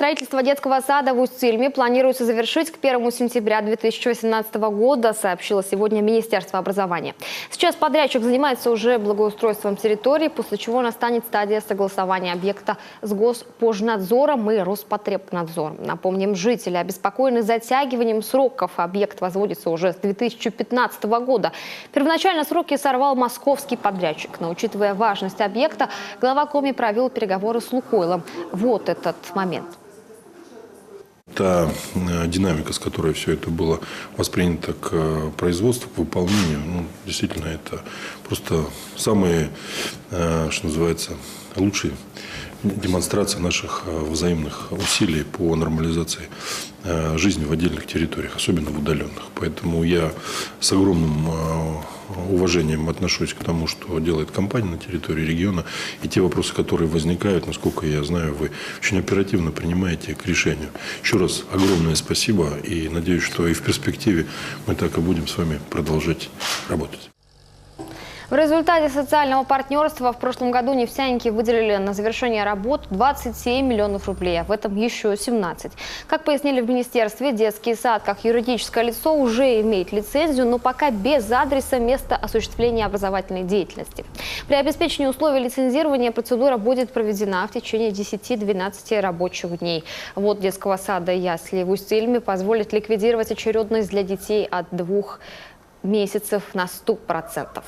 Строительство детского сада в Усть-Ильме планируется завершить к 1 сентября 2018 года, сообщило сегодня Министерство образования. Сейчас подрядчик занимается уже благоустройством территории, после чего настанет стадия согласования объекта с Госпожнадзором и Роспотребнадзором. Напомним, жители обеспокоены затягиванием сроков. Объект возводится уже с 2015 года. Первоначально сроки сорвал московский подрядчик. Но, учитывая важность объекта, глава Коми провел переговоры с «Лукойлом». Вот этот момент. Та динамика, с которой все это было воспринято к производству, к выполнению, действительно, это просто самые, что называется, лучшие демонстрации наших взаимных усилий по нормализации жизни в отдельных территориях, особенно в удаленных. Поэтому я с огромным уважением отношусь к тому, что делает компания на территории региона. И те вопросы, которые возникают, насколько я знаю, вы очень оперативно принимаете к решению. Еще раз огромное спасибо и надеюсь, что и в перспективе мы так и будем с вами продолжать работать. В результате социального партнерства в прошлом году нефтяники выделили на завершение работ 27 миллионов рублей, а в этом еще 17. Как пояснили в министерстве, детский сад как юридическое лицо уже имеет лицензию, но пока без адреса места осуществления образовательной деятельности. При обеспечении условий лицензирования процедура будет проведена в течение 10-12 рабочих дней. Вот детского сада ясли в Усть-Ильме позволит ликвидировать очередность для детей от 2 месяцев на 100%.